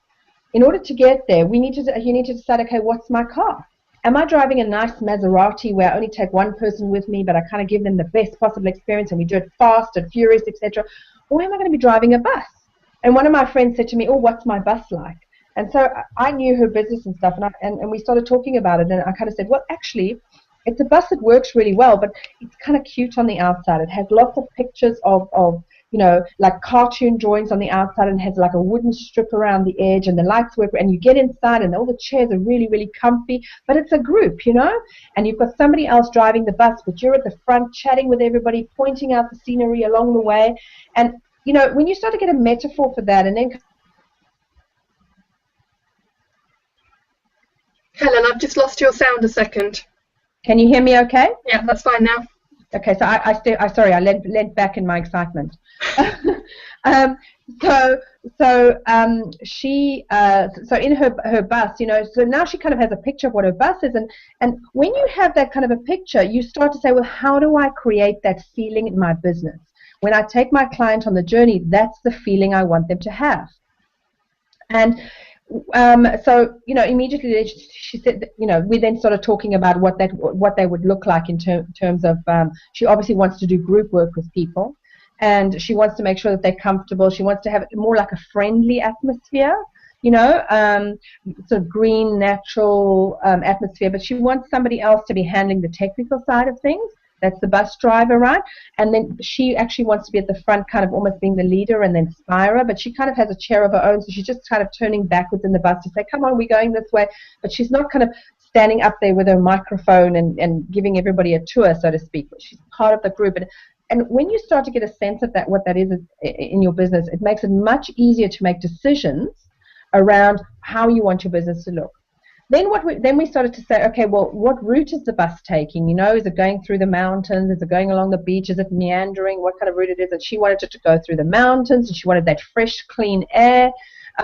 in order to get there, you need to decide, okay, what's my car? Am I driving a nice Maserati where I only take one person with me, but I kind of give them the best possible experience and we do it fast and furious, etc.? Or am I going to be driving a bus? And one of my friends said to me, oh, what's my bus like? And so I knew her business and stuff, and we started talking about it, and I kind of said, well, actually, it's a bus that works really well, but it's kind of cute on the outside. It has lots of pictures of like cartoon drawings on the outside, and has like a wooden strip around the edge, and the lights work, and you get inside and all the chairs are really, really comfy, but it's a group, and you've got somebody else driving the bus, but you're at the front chatting with everybody, pointing out the scenery along the way. And when you start to get a metaphor for that, and then Helen, I've just lost your sound a second. Can you hear me okay? Yeah, that's fine now. Okay, so I leant back in my excitement. She in her bus, so now she kind of has a picture of what her bus is, and when you have that kind of a picture, you start to say, well, how do I create that feeling in my business? When I take my client on the journey, that's the feeling I want them to have. And immediately she said, we then started talking about what they would look like in terms of, she obviously wants to do group work with people, and she wants to make sure that they're comfortable. She wants to have it more like a friendly atmosphere, sort of green, natural atmosphere, but she wants somebody else to be handling the technical side of things. That's the bus driver, right? And then she actually wants to be at the front, kind of almost being the leader and the inspirer, but she kind of has a chair of her own, so she's just kind of turning backwards in the bus to say, come on, we're going this way. But she's not kind of standing up there with her microphone and giving everybody a tour, so to speak. But she's part of the group. And when you start to get a sense of that, what that is in your business, it makes it much easier to make decisions around how you want your business to look. Then we started to say, okay, well, what route is the bus taking? Is it going through the mountains? Is it going along the beach? Is it meandering? What kind of route it is? And she wanted it to go through the mountains, and she wanted that fresh, clean air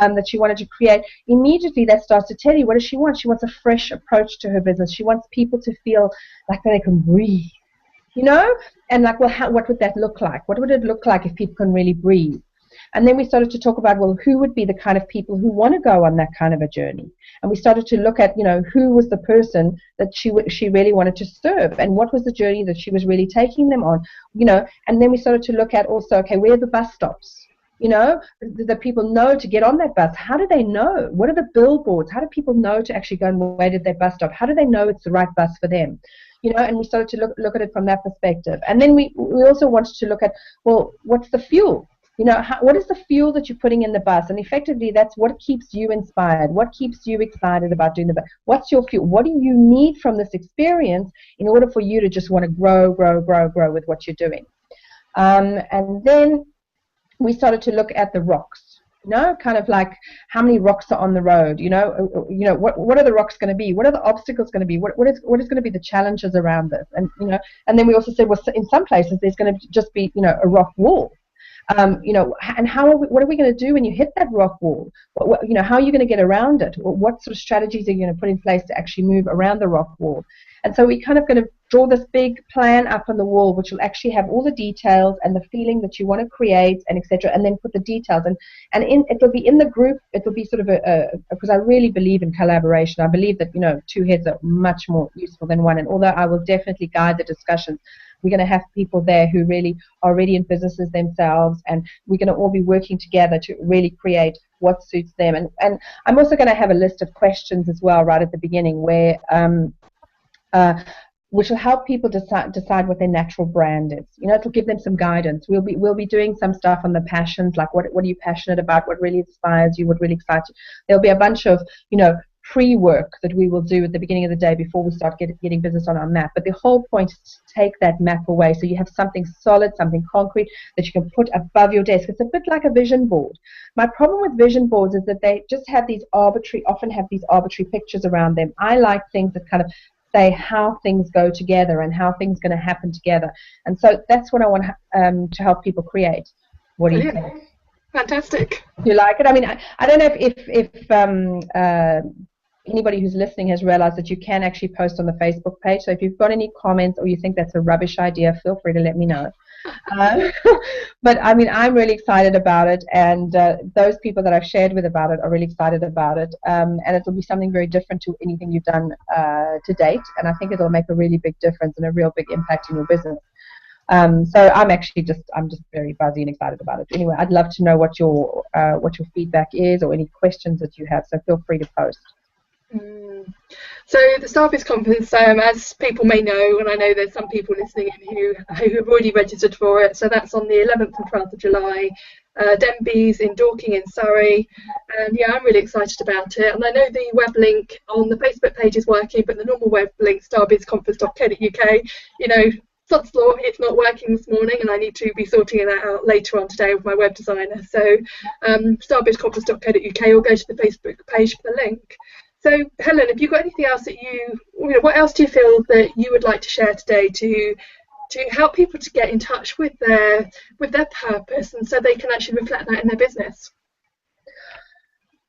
that she wanted to create. Immediately, that starts to tell you, what does she want? She wants a fresh approach to her business. She wants people to feel like they can breathe, and like, well, what would that look like? What would it look like if people can really breathe? And then we started to talk about, well, who would be the kind of people who want to go on that kind of a journey? And we started to look at, who was the person that she really wanted to serve, and what was the journey that she was really taking them on, And then we started to look at also, okay, where are the bus stops? The people know to get on that bus. How do they know? What are the billboards? How do people know to actually go and wait at their bus stop? How do they know it's the right bus for them? And we started to look at it from that perspective. And then we also wanted to look at, well, what's the fuel? What is the fuel that you're putting in the bus? And effectively, that's what keeps you inspired, what keeps you excited about doing the bus. What's your fuel? What do you need from this experience in order for you to just want to grow with what you're doing? And then we started to look at the rocks, kind of like how many rocks are on the road, what are the rocks going to be? What are the obstacles going to be? What is going to be the challenges around this? And, and then we also said, well, in some places, there's going to just be, a rock wall. And what are we going to do when you hit that rock wall? How are you going to get around it? What sort of strategies are you going to put in place to actually move around the rock wall? And so we're kind of going to draw this big plan up on the wall, which will actually have all the details and the feeling that you want to create, and etc. And then put the details, and it will be in the group. It will be sort of because I really believe in collaboration. I believe that two heads are much more useful than one. And although I will definitely guide the discussions, we're going to have people there who really are already in businesses themselves, and we're going to all be working together to really create what suits them. And I'm also going to have a list of questions as well right at the beginning, where which will help people decide what their natural brand is. It'll give them some guidance. We'll be doing some stuff on the passions, like what are you passionate about, what really inspires you, what really excites you. There'll be a bunch of pre-work that we will do at the beginning of the day before we start getting business on our map. But the whole point is to take that map away, so you have something solid, something concrete that you can put above your desk. It's a bit like a vision board. My problem with vision boards is that they just have often have these arbitrary pictures around them. I like things that kind of say how things go together and how things are going to happen together. And so that's what I want to help people create. What do you think? Fantastic. Do you like it? I mean, I don't know if anybody who's listening has realized that you can actually post on the Facebook page. So if you've got any comments or you think that's a rubbish idea, feel free to let me know. Uh, but I mean, I'm really excited about it, and those people that I've shared with about it are really excited about it. And it'll be something very different to anything you've done to date, and I think it'll make a really big difference and a real big impact in your business. So I'm just very buzzy and excited about it. Anyway, I'd love to know what your feedback is or any questions that you have. So feel free to post. So the Starbiz conference, as people may know, and I know there's some people listening in who have already registered for it, so that's on the 11th and 12th of July, Denby's in Dorking in Surrey, and yeah, I'm really excited about it. And I know the web link on the Facebook page is working, but the normal web link, starbizconference.co.uk, you know, sod's law, it's not working this morning, and I need to be sorting that out later on today with my web designer. So starbizconference.co.uk, or go to the Facebook page for the link. So, Helen, have you got anything else that you know, what else do you feel that you would like to share today to help people to get in touch with their purpose, and so they can actually reflect that in their business?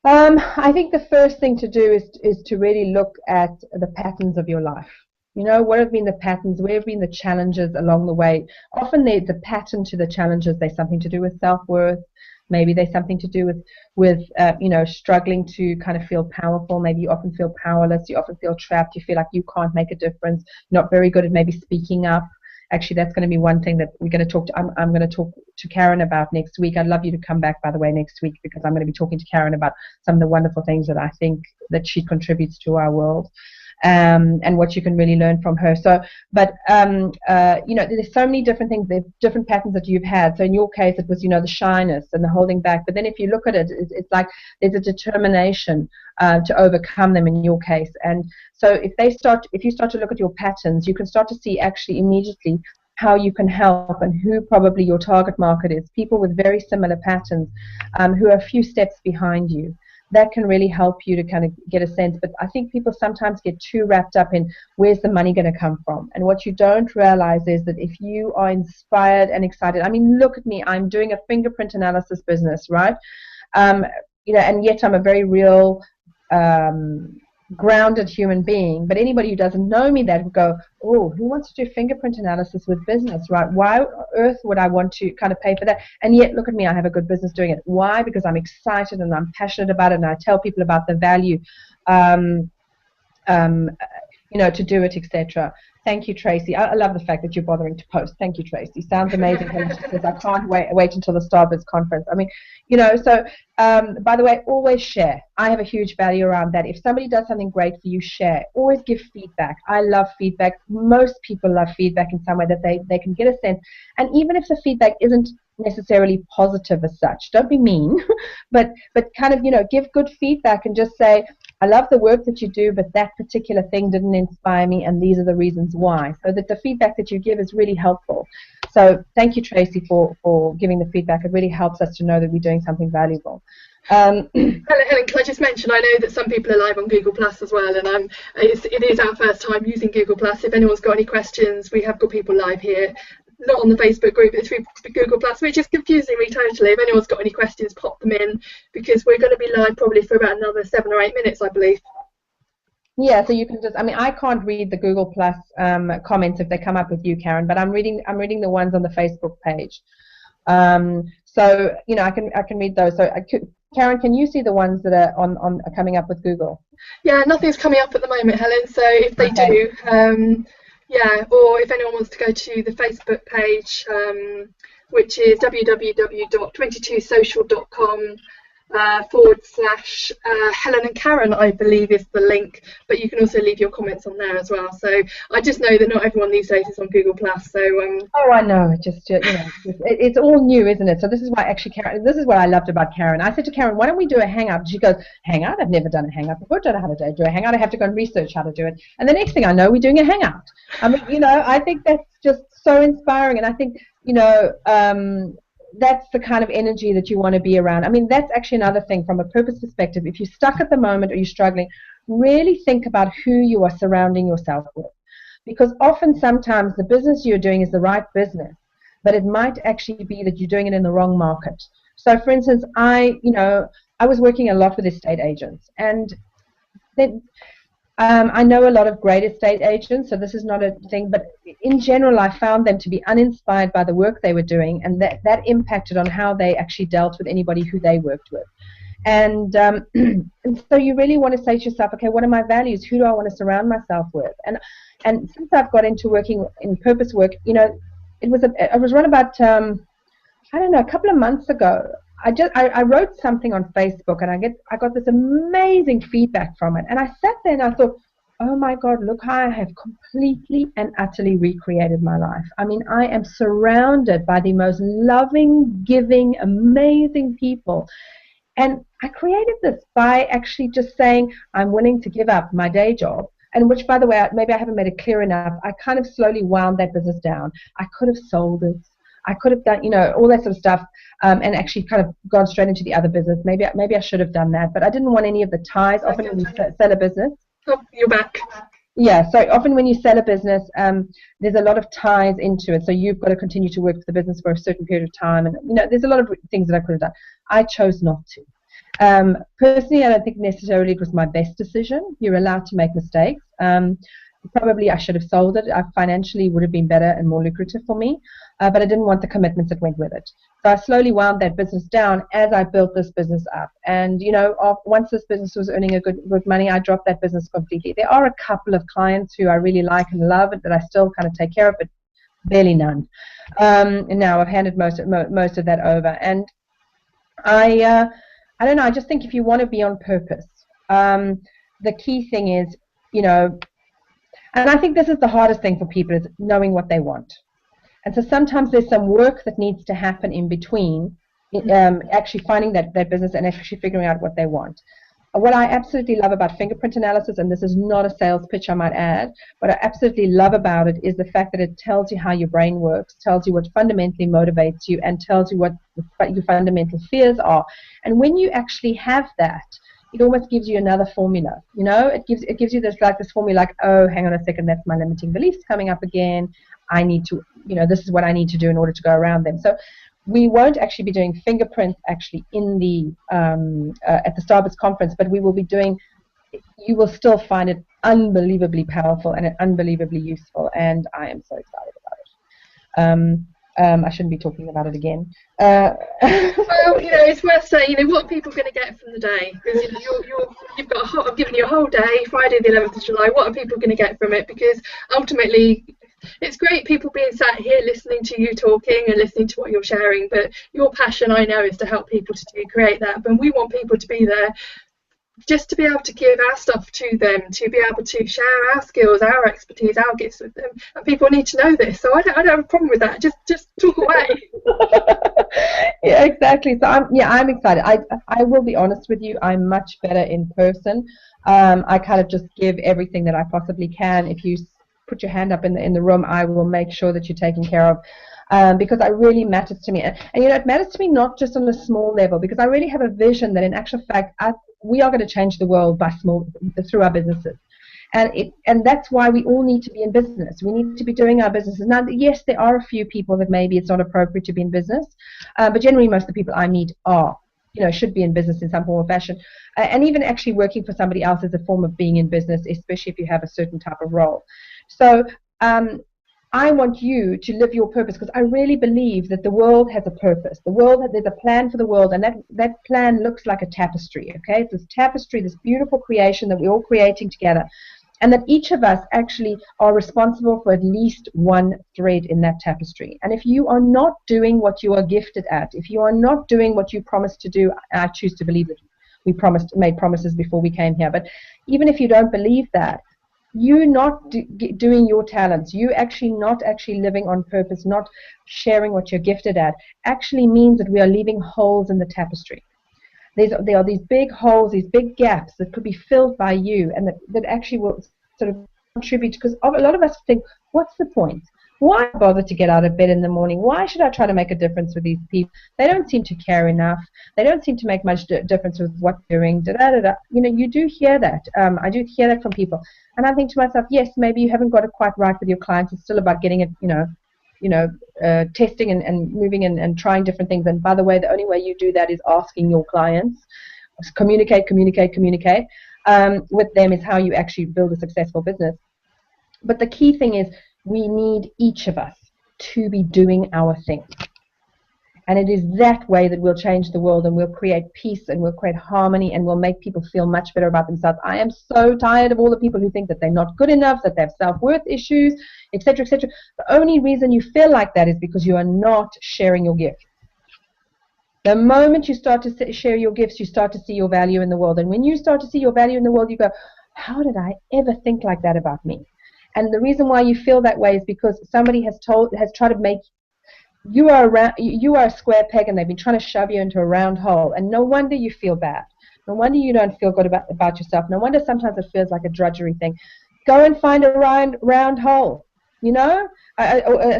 I think the first thing to do is to really look at the patterns of your life. You know, what have been the patterns? Where have been the challenges along the way? Often the pattern to the challenges, there's something to do with self-worth. Maybe there's something to do with you know, struggling to kind of feel powerful. Maybe you often feel powerless. You often feel trapped. You feel like you can't make a difference. Not very good at maybe speaking up. Actually, that's going to be one thing that we're going to talk to. I'm going to talk to Karen about next week. I'd love you to come back, by the way, next week, because I'm going to be talking to Karen about some of the wonderful things that I think that she contributes to our world. And what you can really learn from her. So, but you know, there's so many different things, there's different patterns that you've had. So in your case, it was, you know, the shyness and the holding back. But then if you look at it, it's like there's a determination to overcome them in your case. And so if you start to look at your patterns, you can start to see actually immediately how you can help and who probably your target market is. People with very similar patterns who are a few steps behind you. That can really help you to kind of get a sense. But I think people sometimes get too wrapped up in where's the money going to come from. And what you don't realize is that if you are inspired and excited, I mean, look at me, I'm doing a fingerprint analysis business, right? You know, and yet I'm a very real, grounded human being. But anybody who doesn't know me that would go, oh, who wants to do fingerprint analysis with business, right? Why on earth would I want to kind of pay for that? And yet, look at me, I have a good business doing it. Why? Because I'm excited and I'm passionate about it, and I tell people about the value, you know, to do it, etc. Thank you, Tracy. I love the fact that you're bothering to post. Thank you, Tracy. Sounds amazing. Because I can't wait until the Starbiz conference. I mean, you know, so by the way, always share. I have a huge value around that. If somebody does something great for you, share. Always give feedback. I love feedback. Most people love feedback in some way that they can get a sense. And even if the feedback isn't necessarily positive as such, don't be mean, but kind of, you know, give good feedback and just say, I love the work that you do, but that particular thing didn't inspire me, and these are the reasons why. So that the feedback that you give is really helpful. So thank you, Tracy, for giving the feedback. It really helps us to know that we're doing something valuable. Helen, can I just mention, I know that some people are live on Google Plus as well, and it is our first time using Google Plus. If anyone's got any questions, we have got people live here. Not on the Facebook group, it's through Google Plus, which is confusing me totally. If anyone's got any questions, pop them in, because we're going to be live probably for about another 7 or 8 minutes, I believe. Yeah, so you can just, I mean, I can't read the Google Plus comments if they come up with you, Karen, but I'm reading the ones on the Facebook page. So, you know, I can read those. So, Karen, can you see the ones that are are coming up with Google? Yeah, nothing's coming up at the moment, Helen. So if they do, yeah, or if anyone wants to go to the Facebook page, which is www.22social.com / Helen and Karen, I believe is the link, but you can also leave your comments on there as well. So I just know that not everyone these days is on Google Plus. So oh, I know. It just, you know, it's all new, isn't it? So this is why actually, Karen, this is what I loved about Karen. I said to Karen, why don't we do a hangout? She goes, hangout? I've never done a hangout before. Don't know how to do a hangout. I have to go and research how to do it. And the next thing I know, we're doing a hangout. I mean, you know, I think that's just so inspiring, and I think, you know, that's the kind of energy that you want to be around. I mean, that's actually another thing from a purpose perspective. If you're stuck at the moment or you're struggling, really think about who you are surrounding yourself with. Because often, sometimes, the business you're doing is the right business, but it might actually be that you're doing it in the wrong market. So, for instance, I was working a lot with estate agents, and then I know a lot of great estate agents, so this is not a thing, but in general, I found them to be uninspired by the work they were doing, and that impacted on how they actually dealt with anybody who they worked with. And, and so you really want to say to yourself, okay, what are my values? Who do I want to surround myself with? And since I've got into working in purpose work, I was run about I don't know, a couple of months ago. I wrote something on Facebook, and I got this amazing feedback from it. And I sat there and I thought, oh my God, look how I have completely and utterly recreated my life. I mean, I am surrounded by the most loving, giving, amazing people. And I created this by actually just saying, I'm willing to give up my day job. And which, by the way, maybe I haven't made it clear enough. I kind of slowly wound that business down. I could have sold it. I could have done, all that sort of stuff, and actually kind of gone straight into the other business. Maybe I should have done that, but I didn't want any of the ties. Often when you sell a business. Oh, you're back. Yeah, so often when you sell a business, there's a lot of ties into it. So you've got to continue to work with the business for a certain period of time, and there's a lot of things that I could have done. I chose not to. Personally, I don't think necessarily it was my best decision. You're allowed to make mistakes. Probably I should have sold it. Financially would have been better and more lucrative for me, but I didn't want the commitments that went with it. So I slowly wound that business down as I built this business up. And once this business was earning a good money, I dropped that business completely. There are a couple of clients who I really like and love that I still kind of take care of, but barely none. And now I've handed most of that over. And I don't know. I just think if you want to be on purpose, the key thing is, and I think this is the hardest thing for people, is knowing what they want. And so sometimes there's some work that needs to happen in between, actually finding that business and actually figuring out what they want. What I absolutely love about fingerprint analysis, and this is not a sales pitch, I might add, what I absolutely love about it is the fact that it tells you how your brain works, tells you what fundamentally motivates you, and tells you what your fundamental fears are. And when you actually have that, it almost gives you another formula. It gives you this formula, like, oh, hang on a second, that's my limiting beliefs coming up again. I need to, this is what I need to do in order to go around them. So we won't actually be doing fingerprints actually in the at the Starbucks conference, but we will be doing. You will still find it unbelievably powerful and unbelievably useful, and I am so excited about it. I shouldn't be talking about it again. Well, it's worth saying, what are people going to get from the day? Because you've got I've given you a whole day, Friday the 11th of July. What are people going to get from it? Because ultimately, it's great people being sat here listening to you talking and listening to what you're sharing. But your passion, I know, is to help people to create that. But we want people to be there, just to be able to give our stuff to them, to be able to share our skills, our expertise, our gifts with them, and people need to know this. So I don't have a problem with that. Just talk away. Yeah, exactly. So I'm excited. I will be honest with you. I'm much better in person. I kind of just give everything that I possibly can. If you put your hand up in the room, I will make sure that you're taken care of. Because it really matters to me, and it matters to me not just on a small level, because I really have a vision that in actual fact we are going to change the world through our businesses, and that's why we all need to be in business. We need to be doing our businesses. Now, yes, there are a few people that maybe it's not appropriate to be in business, but generally most of the people I meet should be in business in some form or fashion, and even actually working for somebody else is a form of being in business, especially if you have a certain type of role. So I want you to live your purpose, because I really believe that the world has a purpose. There's a plan for the world, and that plan looks like a tapestry, okay? It's this tapestry, this beautiful creation that we're all creating together, and that each of us actually are responsible for at least one thread in that tapestry. And if you are not doing what you are gifted at, if you are not doing what you promised to do, I choose to believe that we made promises before we came here, but even if you don't believe that, you not doing your talents, you actually not actually living on purpose, not sharing what you're gifted at, actually means that we are leaving holes in the tapestry. There are these big holes, these big gaps that could be filled by you, and that actually will sort of contribute, because a lot of us think, what's the point? Why bother to get out of bed in the morning? Why should I try to make a difference with these people? They don't seem to care enough. They don't seem to make much difference with what they're doing. You do hear that. I do hear that from people. And I think to myself, yes, maybe you haven't got it quite right with your clients. It's still about getting it, testing and moving and trying different things. And by the way, the only way you do that is asking your clients, communicate with them is how you actually build a successful business. But the key thing is we need each of us to be doing our thing. And it is that way that we'll change the world, and we'll create peace, and we'll create harmony, and we'll make people feel much better about themselves. I am so tired of all the people who think that they're not good enough, that they have self-worth issues, etc., etc. The only reason you feel like that is because you are not sharing your gift. The moment you start to share your gifts, you start to see your value in the world. And when you start to see your value in the world, you go, how did I ever think like that about me? And the reason why you feel that way is because somebody has tried to make you are a square peg, and they've been trying to shove you into a round hole. And no wonder you feel bad. No wonder you don't feel good about yourself. No wonder sometimes it feels like a drudgery thing. Go and find a round hole. You know,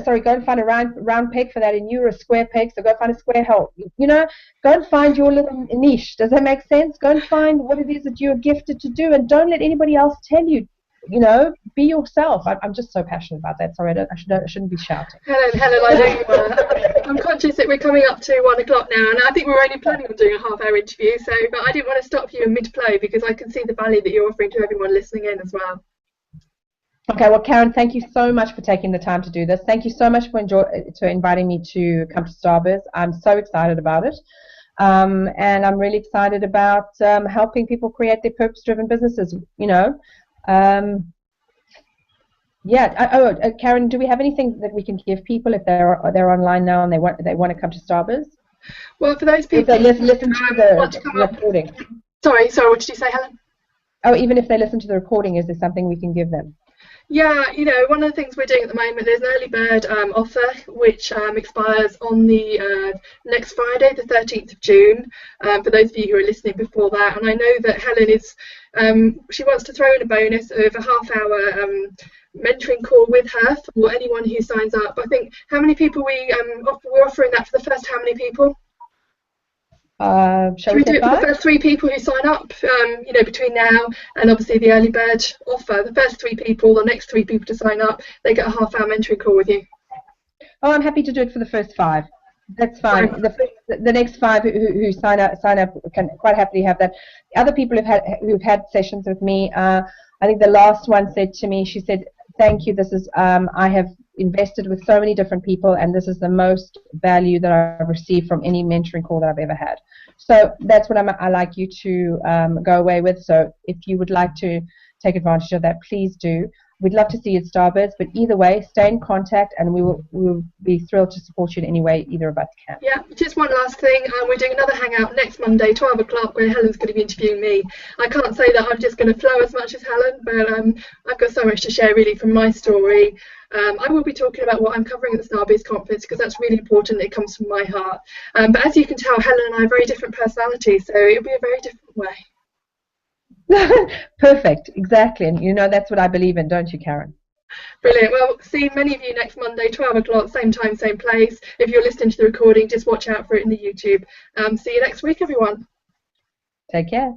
sorry, go and find a round peg for that, and you're a square peg, so go find a square hole. You know, go and find your little niche. Does that make sense? Go and find what it is that you're gifted to do, and don't let anybody else tell you. You know, be yourself. I'm just so passionate about that. Sorry, I shouldn't be shouting. Helen, I know you are. I'm conscious that we're coming up to 1 o'clock now, and I think we're only planning on doing a half-hour interview. But I didn't want to stop you in mid-play because I can see the value that you're offering to everyone listening in as well. Okay, well, Karen, thank you so much for taking the time to do this. Thank you so much for inviting me to come to Starburst. I'm so excited about it. And I'm really excited about helping people create their purpose-driven businesses, you know. Karen, do we have anything that we can give people if they're online now and they want to come to Starburst? Well, for those people if they listen to the recording. Sorry, what did you say, Helen? Oh, even if they listen to the recording, is there something we can give them? Yeah, you know, one of the things we're doing at the moment, there's an early bird offer which expires on the next Friday, the 13th of June, for those of you who are listening before that. And I know that Helen is, she wants to throw in a bonus of a half-hour mentoring call with her for anyone who signs up. I think, how many people we're offering that for the first how many people? Shall we do it for the first 3 people who sign up, you know, between now and obviously the early bird offer? The first 3 people, the next 3 people to sign up, they get a half-hour mentoring call with you. Oh, I'm happy to do it for the first 5. That's fine. The next 5 who sign up can quite happily have that. The other people who've had sessions with me, I think the last one said to me, she said, "Thank you. This is I have invested with so many different people, and this is the most value that I've received from any mentoring call that I've ever had." So that's what I like you to go away with. So if you would like to take advantage of that, please do. We'd love to see you at Starburst, but either way, stay in contact, and we will be thrilled to support you in any way either of us can. Yeah, just one last thing. We're doing another hangout next Monday, 12 o'clock, where Helen's going to be interviewing me. I can't say that I'm just going to flow as much as Helen, but I've got so much to share really from my story. I will be talking about what I'm covering at the Starburst conference because that's really important. It comes from my heart. But as you can tell, Helen and I have very different personalities, so it'll be a very different way. Perfect, exactly, and you know that's what I believe in, don't you, Karen? Brilliant. Well, see many of you next Monday, 12 o'clock, same time, same place. If you're listening to the recording, just watch out for it in the YouTube. See you next week, everyone. Take care.